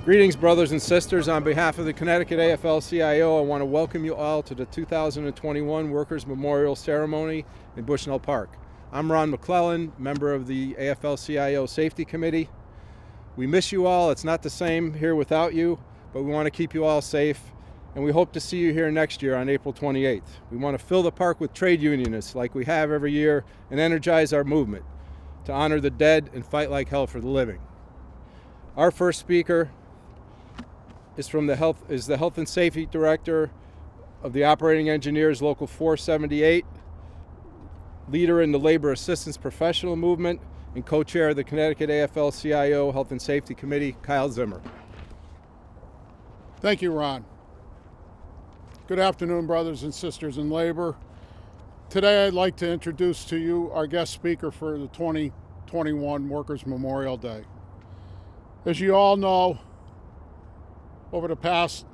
Greetings, brothers and sisters. On behalf of the Connecticut AFL-CIO, I want to welcome you all to the 2021 Workers' Memorial Ceremony in Bushnell Park. I'm Ron McClellan, member of the AFL-CIO Safety Committee. We miss you all. It's not the same here without you, but we want to keep you all safe, and we hope to see you here next year on April 28th. We want to fill the park with trade unionists like we have every year and energize our movement to honor the dead and fight like hell for the living. Our first speaker is the Health and Safety Director of the Operating Engineers Local 478, leader in the Labor Assistance Professional Movement, and co-chair of the Connecticut AFL-CIO Health and Safety Committee, Kyle Zimmer. Thank you, Ron. Good afternoon, brothers and sisters in labor. Today I'd like to introduce to you our guest speaker for the 2021 Workers' Memorial Day. As you all know, over the past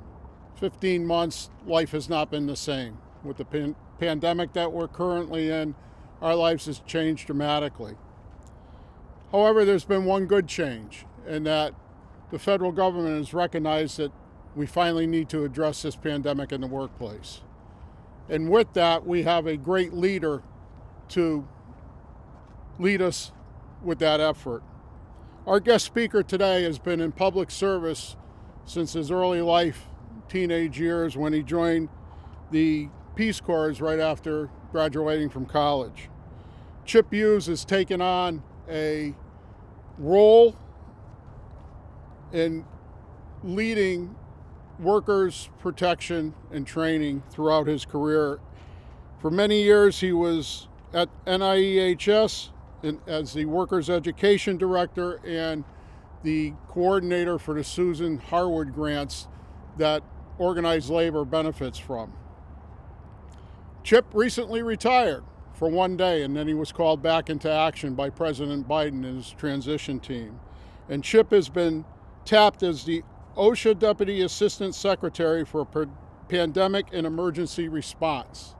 15 months, life has not been the same. With the pandemic that we're currently in, our lives has changed dramatically. However, there's been one good change, in that the federal government has recognized that we finally need to address this pandemic in the workplace. And with that, we have a great leader to lead us with that effort. Our guest speaker today has been in public service since his early life, teenage years, when he joined the Peace Corps right after graduating from college. Chip Hughes has taken on a role in leading workers' protection and training throughout his career. For many years, he was at NIEHS as the Workers' Education Director and the coordinator for the Susan Harwood grants that organized labor benefits from. Chip recently retired for one day, and then he was called back into action by President Biden and his transition team. And Chip has been tapped as the OSHA Deputy Assistant Secretary for Pandemic and Emergency Response.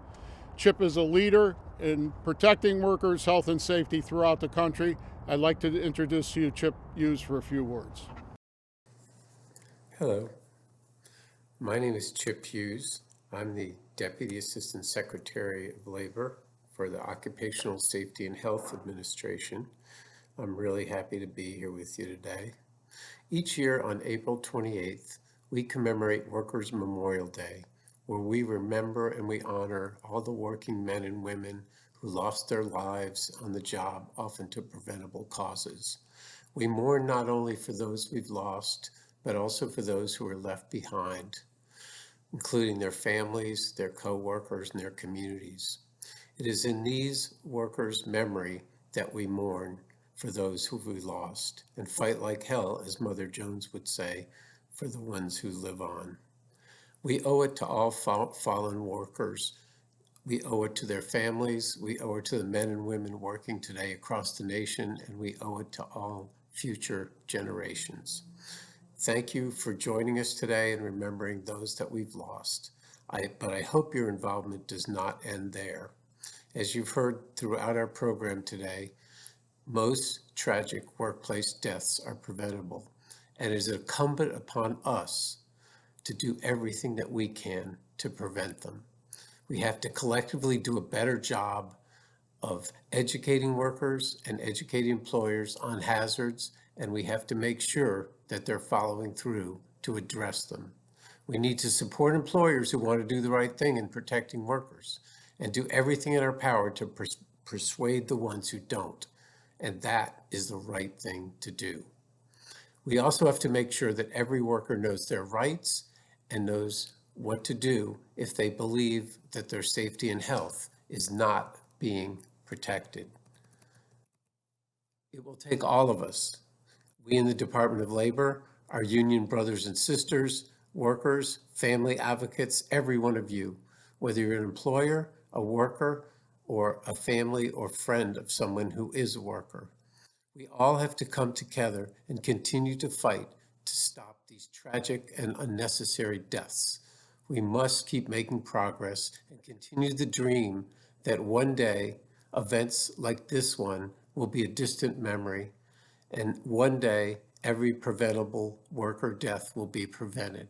Chip is a leader in protecting workers' health and safety throughout the country. I'd like to introduce to you Chip Hughes for a few words. Hello, my name is Chip Hughes. I'm the Deputy Assistant Secretary of Labor for the Occupational Safety and Health Administration. I'm really happy to be here with you today. Each year on April 28th, we commemorate Workers' Memorial Day, where we remember and we honor all the working men and women who lost their lives on the job, often to preventable causes. We mourn not only for those we've lost, but also for those who are left behind, including their families, their co-workers, and their communities. It is in these workers' memory that we mourn for those who we lost and fight like hell, as Mother Jones would say, for the ones who live on. We owe it to all fallen workers. We owe it to their families. We owe it to the men and women working today across the nation, and we owe it to all future generations. Thank you for joining us today and remembering those that we've lost. But I hope your involvement does not end there. As you've heard throughout our program today, most tragic workplace deaths are preventable, and it is incumbent upon us to do everything that we can to prevent them. We have to collectively do a better job of educating workers and educating employers on hazards, and we have to make sure that they're following through to address them. We need to support employers who want to do the right thing in protecting workers and do everything in our power to persuade the ones who don't, and that is the right thing to do. We also have to make sure that every worker knows their rights and knows what to do if they believe that their safety and health is not being protected. It will take all of us, we in the Department of Labor, our union brothers and sisters, workers, family advocates, every one of you, whether you're an employer, a worker, or a family or friend of someone who is a worker. We all have to come together and continue to fight to stop these tragic and unnecessary deaths. We must keep making progress and continue the dream that one day events like this one will be a distant memory, and one day every preventable worker death will be prevented.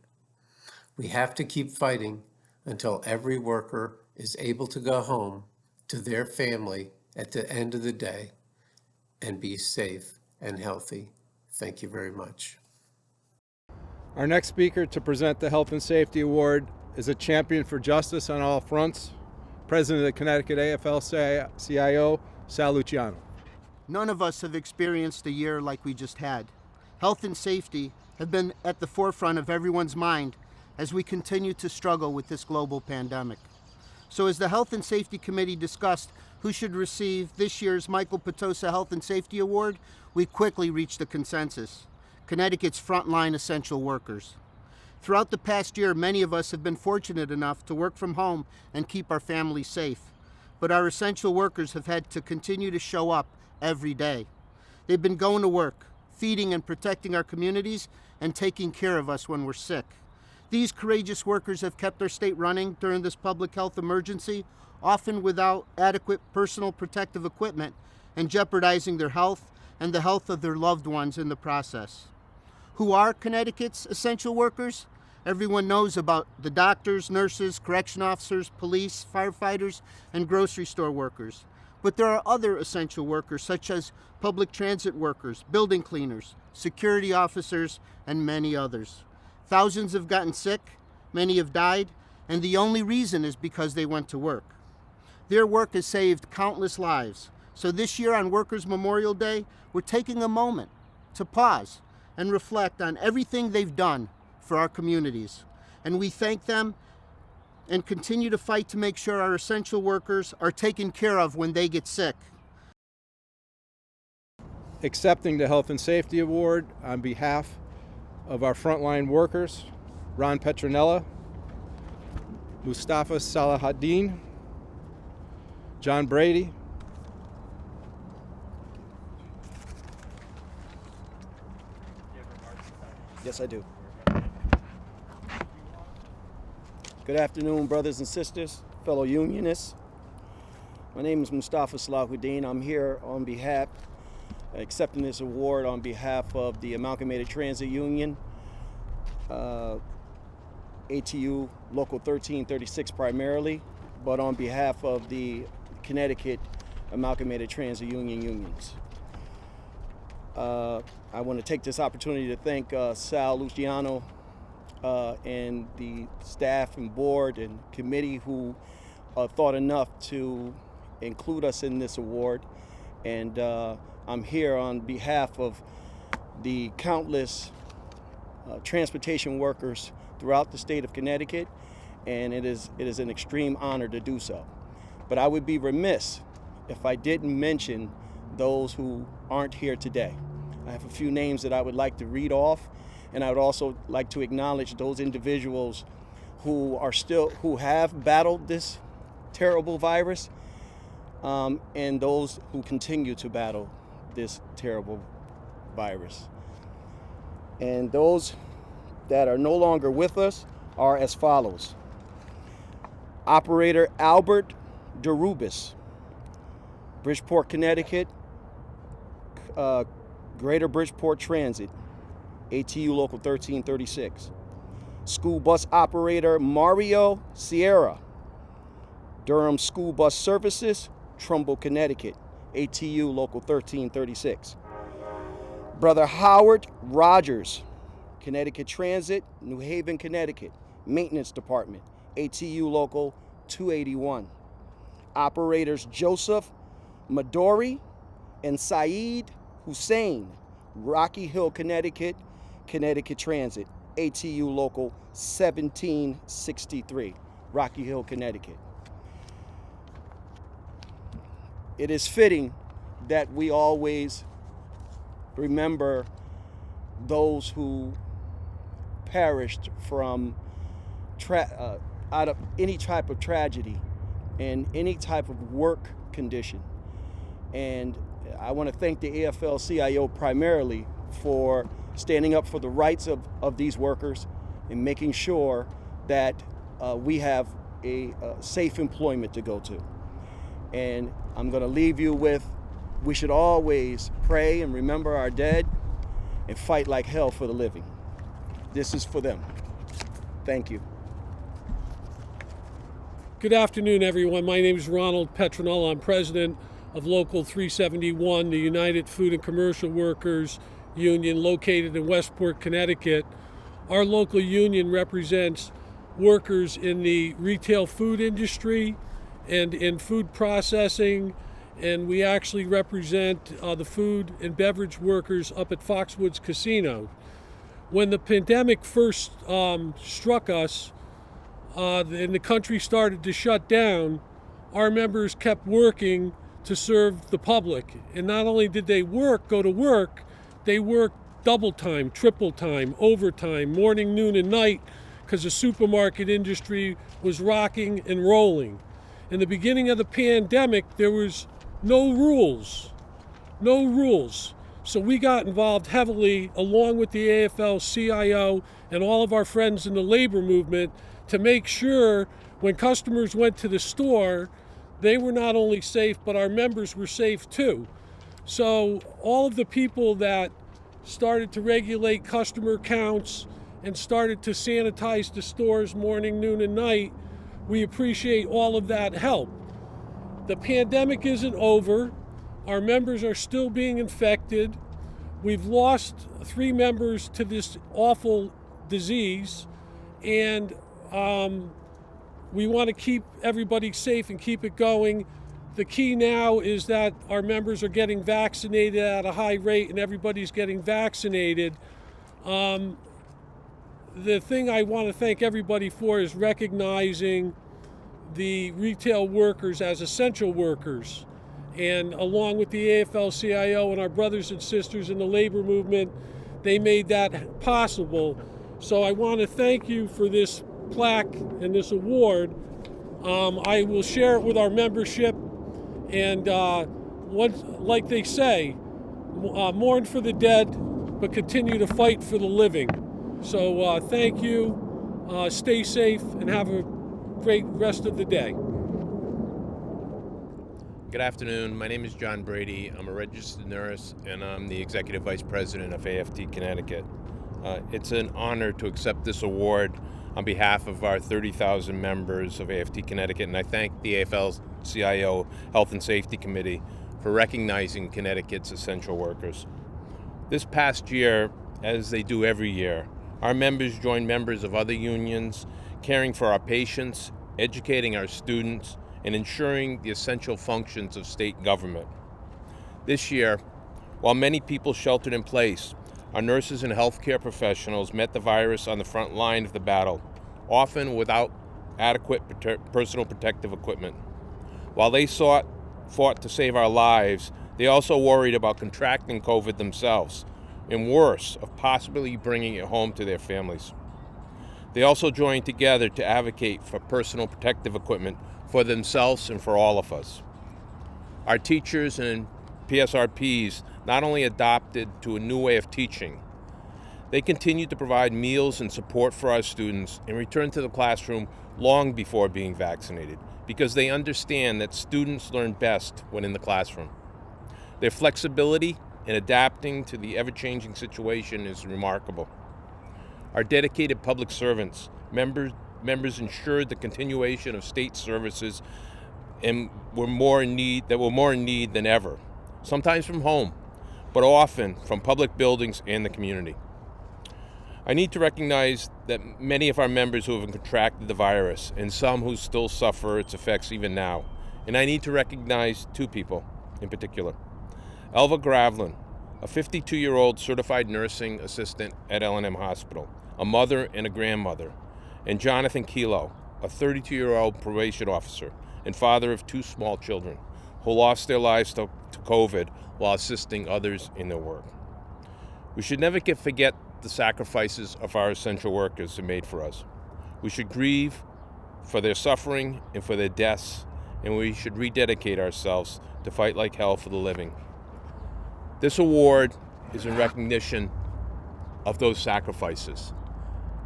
We have to keep fighting until every worker is able to go home to their family at the end of the day and be safe and healthy. Thank you very much. Our next speaker to present the Health and Safety Award is a champion for justice on all fronts, President of the Connecticut AFL-CIO, Sal Luciano. None of us have experienced a year like we just had. Health and safety have been at the forefront of everyone's mind as we continue to struggle with this global pandemic. So as the Health and Safety Committee discussed who should receive this year's Michael Petosa Health and Safety Award, we quickly reached a consensus: Connecticut's frontline essential workers. Throughout the past year, many of us have been fortunate enough to work from home and keep our families safe. But our essential workers have had to continue to show up every day. They've been going to work, feeding and protecting our communities, and taking care of us when we're sick. These courageous workers have kept our state running during this public health emergency, often without adequate personal protective equipment, and jeopardizing their health and the health of their loved ones in the process. Who are Connecticut's essential workers? Everyone knows about the doctors, nurses, correction officers, police, firefighters, and grocery store workers. But there are other essential workers such as public transit workers, building cleaners, security officers, and many others. Thousands have gotten sick, many have died, and the only reason is because they went to work. Their work has saved countless lives. So this year on Workers' Memorial Day, we're taking a moment to pause and reflect on everything they've done for our communities. And we thank them and continue to fight to make sure our essential workers are taken care of when they get sick. Accepting the Health and Safety Award on behalf of our frontline workers, Ron Petronella, Mustafa Salahuddin, John Brady, Yes, I do. Good afternoon, brothers and sisters, fellow unionists. My name is Mustafa Salahuddin. I'm here on behalf, accepting this award on behalf of the Amalgamated Transit Union, ATU Local 1336 primarily, but on behalf of the Connecticut Amalgamated Transit Union unions. I want to take this opportunity to thank Sal Luciano and the staff and board and committee who thought enough to include us in this award. And I'm here on behalf of the countless transportation workers throughout the state of Connecticut, and it is an extreme honor to do so. But I would be remiss if I didn't mention those who aren't here today. I have a few names that I would like to read off, and I would also like to acknowledge those individuals who have battled this terrible virus, and those who continue to battle this terrible virus. And those that are no longer with us are as follows: Operator Albert DeRubis, Bridgeport, Connecticut, Greater Bridgeport Transit, ATU Local 1336. School bus operator Mario Sierra, Durham School Bus Services, Trumbull, Connecticut, ATU Local 1336. Brother Howard Rogers, Connecticut Transit, New Haven, Connecticut, Maintenance Department, ATU Local 281. Operators Joseph Madori and Saeed Hussein, Rocky Hill, Connecticut, Connecticut Transit, ATU Local 1763, Rocky Hill, Connecticut. It is fitting that we always remember those who perished from out of any type of tragedy and any type of work condition. And I want to thank the AFL-CIO primarily for standing up for the rights of these workers and making sure that we have a safe employment to go to. And I'm going to leave you with, we should always pray and remember our dead and fight like hell for the living. This is for them. Thank you. Good afternoon, everyone. My name is Ronald Petronella. I'm president of Local 371, the United Food and Commercial Workers Union located in Westport, Connecticut. Our local union represents workers in the retail food industry and in food processing, and we actually represent the food and beverage workers up at Foxwoods Casino. When the pandemic first struck us and the country started to shut down, our members kept working to serve the public. And not only did they go to work, they worked double time, triple time, overtime, morning, noon, and night, because the supermarket industry was rocking and rolling. In the beginning of the pandemic, there was no rules. So we got involved heavily, along with the AFL-CIO and all of our friends in the labor movement, to make sure when customers went to the store, they were not only safe, but our members were safe too. So all of the people that started to regulate customer counts and started to sanitize the stores morning, noon, and night, we appreciate all of that help. The pandemic isn't over. Our members are still being infected. We've lost 3 members to this awful disease, and we want to keep everybody safe and keep it going. The key now is that our members are getting vaccinated at a high rate, and everybody's getting vaccinated. The thing I want to thank everybody for is recognizing the retail workers as essential workers. And along with the AFL-CIO and our brothers and sisters in the labor movement, they made that possible. So I want to thank you for this plaque and this award. I will share it with our membership, and like they say, mourn for the dead, but continue to fight for the living. So thank you, stay safe, and have a great rest of the day. Good afternoon. My name is John Brady. I'm a registered nurse, and I'm the Executive Vice President of AFT Connecticut. It's an honor to accept this award on behalf of our 30,000 members of AFT Connecticut, and I thank the AFL-CIO Health and Safety Committee for recognizing Connecticut's essential workers. This past year, as they do every year, our members joined members of other unions, caring for our patients, educating our students, and ensuring the essential functions of state government. This year, while many people sheltered in place, our nurses and healthcare professionals met the virus on the front line of the battle, often without adequate personal protective equipment. While they fought to save our lives, they also worried about contracting COVID themselves, and worse, of possibly bringing it home to their families. They also joined together to advocate for personal protective equipment for themselves and for all of us. Our teachers and PSRPs not only adopted to a new way of teaching, they continued to provide meals and support for our students and returned to the classroom long before being vaccinated, because they understand that students learn best when in the classroom. Their flexibility in adapting to the ever-changing situation is remarkable. Our dedicated public servants, members ensured the continuation of state services and were more in need than ever, sometimes from home, but often from public buildings and the community. I need to recognize that many of our members who have contracted the virus, and some who still suffer its effects even now. And I need to recognize 2 people in particular. Elva Gravlin, a 52-year-old certified nursing assistant at L&M Hospital, a mother and a grandmother, and Jonathan Kelo, a 32-year-old probation officer and father of 2 small children, who lost their lives to COVID while assisting others in their work. We should never forget the sacrifices of our essential workers have made for us. We should grieve for their suffering and for their deaths, and we should rededicate ourselves to fight like hell for the living. This award is in recognition of those sacrifices,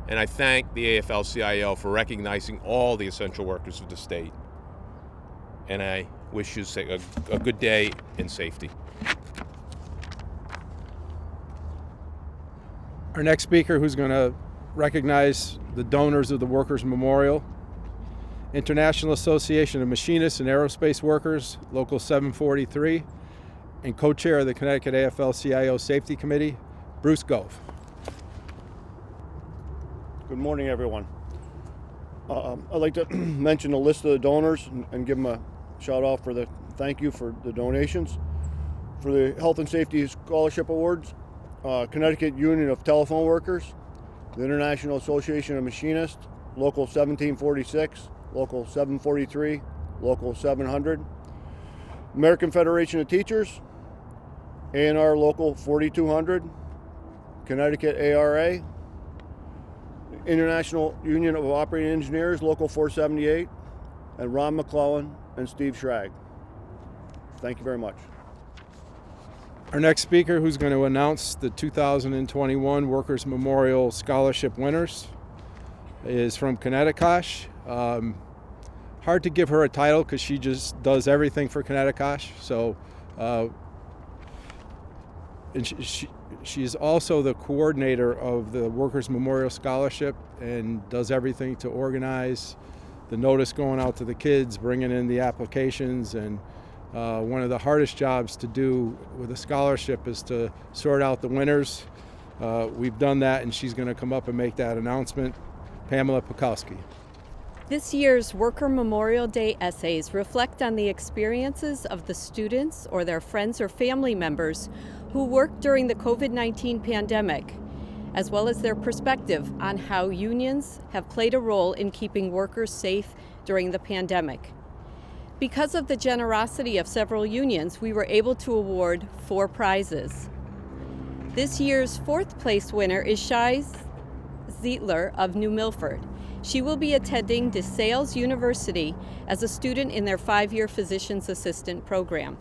and I thank the AFL-CIO for recognizing all the essential workers of the state. And I wish you a good day in safety. Our next speaker, who's going to recognize the donors of the Workers' Memorial, International Association of Machinists and Aerospace Workers, Local 743, and co-chair of the Connecticut AFL-CIO Safety Committee, Bruce Gove. Good morning, everyone. I'd like to mention the list of the donors and give them a shout out for the thank you for the donations. For the Health and Safety Scholarship Awards, Connecticut Union of Telephone Workers, the International Association of Machinists, Local 1746, Local 743, Local 700, American Federation of Teachers, A&R Local 4200, Connecticut ARA, International Union of Operating Engineers, Local 478, and Ron McClellan and Steve Schrag. Thank you very much. Our next speaker, who's going to announce the 2021 Workers' Memorial Scholarship winners, is from Connecticut. Hard to give her a title because she just does everything for Connecticut. So, and she's also the coordinator of the Workers' Memorial Scholarship and does everything to organize the notice going out to the kids, bringing in the applications, and one of the hardest jobs to do with a scholarship is to sort out the winners. We've done that, and she's going to come up and make that announcement. Pamela Pukowski. This year's Worker Memorial Day essays reflect on the experiences of the students or their friends or family members who worked during the COVID-19 pandemic, as well as their perspective on how unions have played a role in keeping workers safe during the pandemic. Because of the generosity of several unions, we were able to award 4 prizes. This year's 4th place winner is Shai Zietler of New Milford. She will be attending DeSales University as a student in their 5-year physician's assistant program.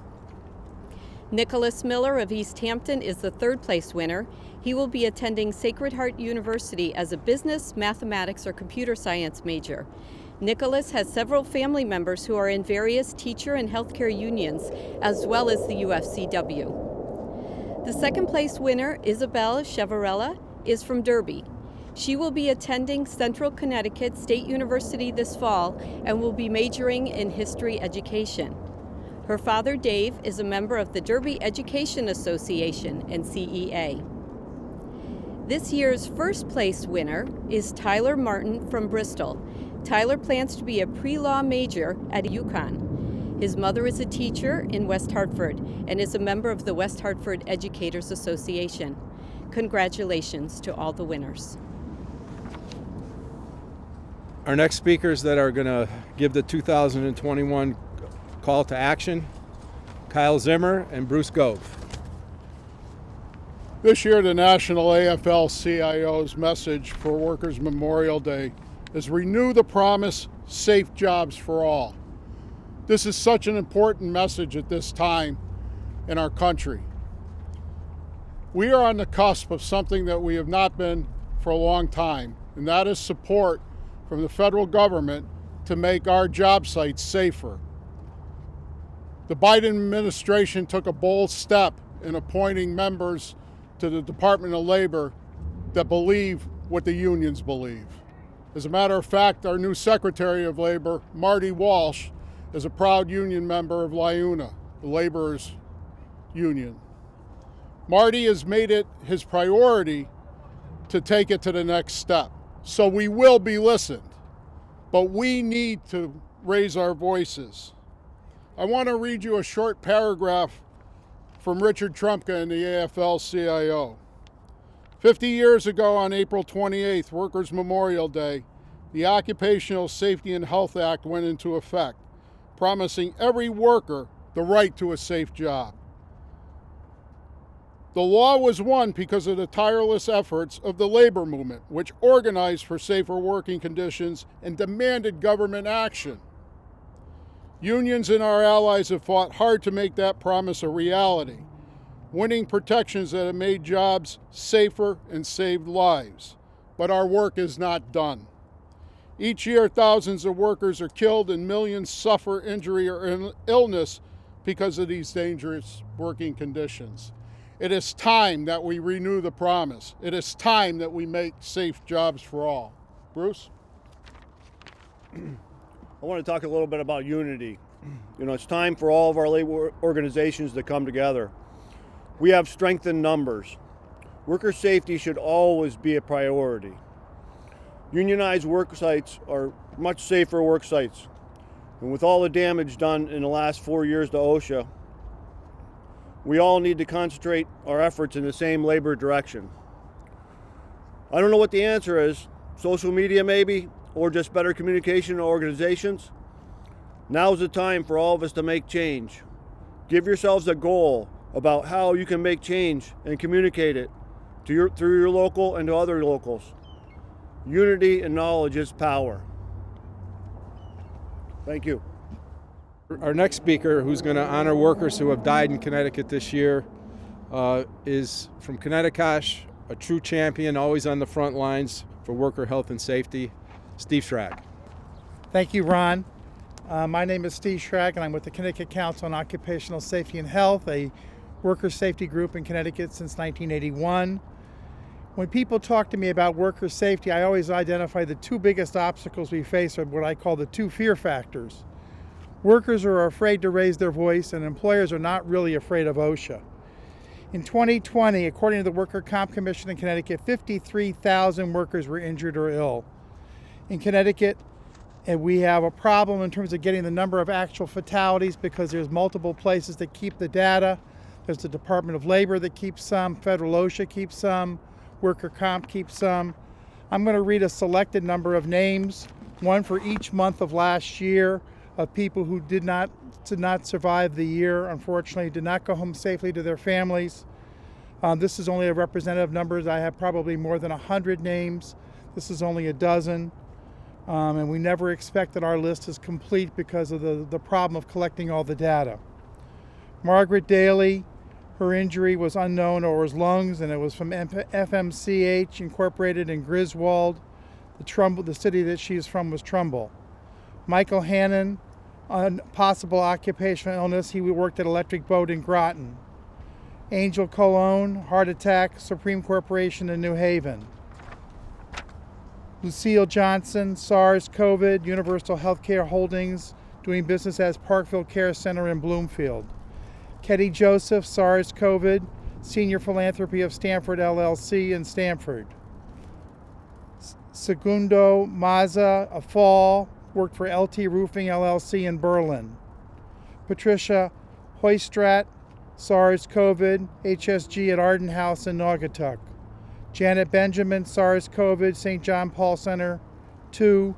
Nicholas Miller of East Hampton is the 3rd place winner. He will be attending Sacred Heart University as a business, mathematics, or computer science major. Nicholas has several family members who are in various teacher and healthcare unions, as well as the UFCW. The 2nd place winner, Isabel Chevarella, is from Derby. She will be attending Central Connecticut State University this fall and will be majoring in history education. Her father, Dave, is a member of the Derby Education Association and CEA. This year's 1st place winner is Tyler Martin from Bristol. Tyler plans to be a pre-law major at UConn. His mother is a teacher in West Hartford and is a member of the West Hartford Educators Association. Congratulations to all the winners. Our next speakers that are going to give the 2021 call to action, Kyle Zimmer and Bruce Gove. This year, the National AFL-CIO's message for Workers' Memorial Day is renew the promise, safe jobs for all. This is such an important message at this time in our country. We are on the cusp of something that we have not been for a long time, and that is support from the federal government to make our job sites safer. The Biden administration took a bold step in appointing members to the Department of Labor that believe what the unions believe. As a matter of fact, our new Secretary of Labor, Marty Walsh, is a proud union member of LIUNA, the laborers' union. Marty has made it his priority to take it to the next step. So we will be listened, but we need to raise our voices. I want to read you a short paragraph from Richard Trumka in the AFL-CIO. 50 years ago on April 28th, Workers' Memorial Day, the Occupational Safety and Health Act went into effect, promising every worker the right to a safe job. The law was won because of the tireless efforts of the labor movement, which organized for safer working conditions and demanded government action. Unions and our allies have fought hard to make that promise a reality, winning protections that have made jobs safer and saved lives. But our work is not done. Each year, thousands of workers are killed and millions suffer injury or illness because of these dangerous working conditions. It is time that we renew the promise. It is time that we make safe jobs for all. Bruce? I want to talk a little bit about unity. It's time for all of our labor organizations to come together. We have strength in numbers. Worker safety should always be a priority. Unionized work sites are much safer work sites. And with all the damage done in the last 4 years to OSHA, we all need to concentrate our efforts in the same labor direction. I don't know what the answer is. Social media maybe, or just better communication in organizations. Now's the time for all of us to make change. Give yourselves a goal about how you can make change and communicate it through your local and to other locals. Unity and knowledge is power. Thank you. Our next speaker, who's going to honor workers who have died in Connecticut this year, is from Connecticut, a true champion, always on the front lines for worker health and safety, Steve Schrag. Thank you, Ron. My name is Steve Schrag, and I'm with the Connecticut Council on Occupational Safety and Health, a worker safety group in Connecticut since 1981. When people talk to me about worker safety, I always identify the two biggest obstacles we face are what I call the two fear factors. Workers are afraid to raise their voice, and employers are not really afraid of OSHA. In 2020, according to the Worker Comp Commission in Connecticut, 53,000 workers were injured or ill. In Connecticut, and we have a problem in terms of getting the number of actual fatalities because there's multiple places that keep the data. There's the Department of Labor that keeps some, federal OSHA keeps some, Worker Comp keeps some. I'm going to read a selected number of names, one for each month of last year, of people who did not survive the year, unfortunately, did not go home safely to their families. This is only a representative numbers. I have probably more than 100 names. This is only a dozen. And we never expect that our list is complete because of the problem of collecting all the data. Margaret Daily, her injury was unknown or was lungs, and it was from FMCH Incorporated in Griswold. The city that she is from was Trumbull. Michael Hannan, on possible occupational illness, he worked at Electric Boat in Groton. Angel Colon, heart attack, Supreme Corporation in New Haven. Lucille Johnson, SARS-CoV, Universal Healthcare Holdings, doing business as Parkville Care Center in Bloomfield. Ketty Joseph, SARS-CoV, Senior Philanthropy of Stanford LLC in Stanford. Segundo Maza, a fall, worked for LT Roofing LLC in Berlin. Patricia Hoysradt, SARS-CoV, HSG at Arden House in Naugatuck. Janet Benjamin, SARS-CoV, St. John Paul Center 2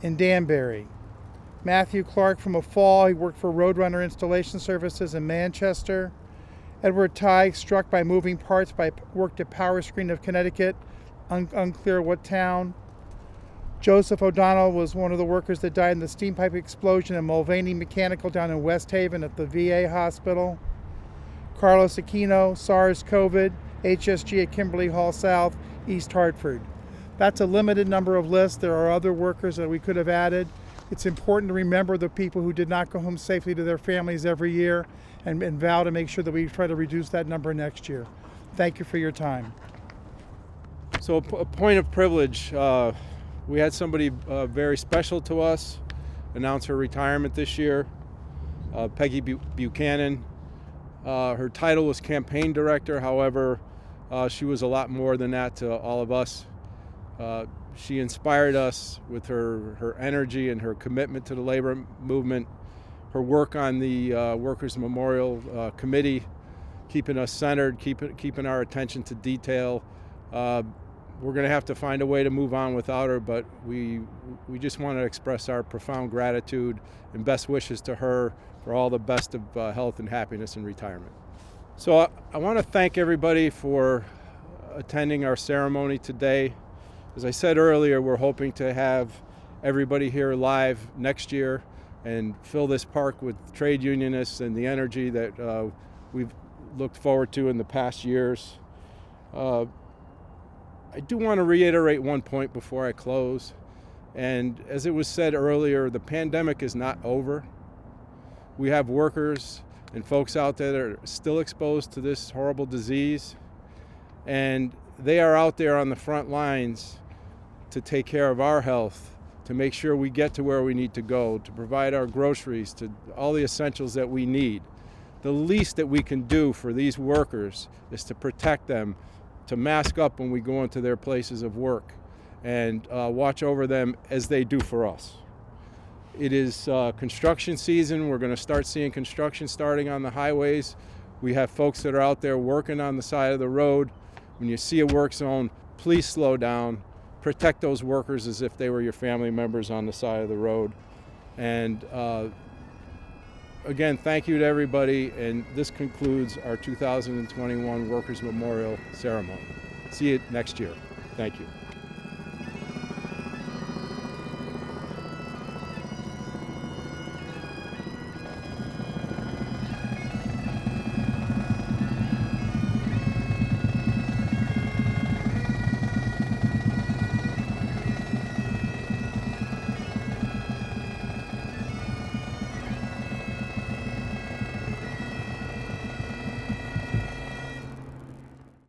in Danbury. Mathew Clark from a fall, he worked for Roadrunner Installation Services in Manchester. Edward Tighe, struck by moving parts, worked at Power Screen of Connecticut, unclear what town. Joseph O'Donnell was one of the workers that died in the steam pipe explosion in Mulvaney Mechanical down in West Haven at the VA hospital. Carlos Aquino, SARS-CoV, HSG at Kimberly Hall South, East Hartford. That's a limited number of lists. There are other workers that we could have added. It's important to remember the people who did not go home safely to their families every year and vow to make sure that we try to reduce that number next year. Thank you for your time. So a point of privilege, we had somebody very special to us announce her retirement this year, Peggy Buchanan. Her title was campaign director, however, she was a lot more than that to all of us. She inspired us with her energy and her commitment to the labor movement, her work on the Workers' Memorial Committee, keeping us centered, keeping our attention to detail. We're going to have to find a way to move on without her, but we just want to express our profound gratitude and best wishes to her for all the best of health and happiness in retirement. So I want to thank everybody for attending our ceremony today. As I said earlier, we're hoping to have everybody here live next year and fill this park with trade unionists and the energy that we've looked forward to in the past years. I do want to reiterate one point before I close. And as it was said earlier, the pandemic is not over. We have workers and folks out there that are still exposed to this horrible disease. And they are out there on the front lines to take care of our health, to make sure we get to where we need to go, to provide our groceries, to all the essentials that we need. The least that we can do for these workers is to protect them, to mask up when we go into their places of work, and watch over them as they do for us. It is construction season. We're going to start seeing construction starting on the highways. We have folks that are out there working on the side of the road. When you see a work zone, please slow down. Protect those workers as if they were your family members on the side of the road. And again, thank you to everybody, and this concludes our 2021 Workers' Memorial Ceremony. See you next year. Thank you.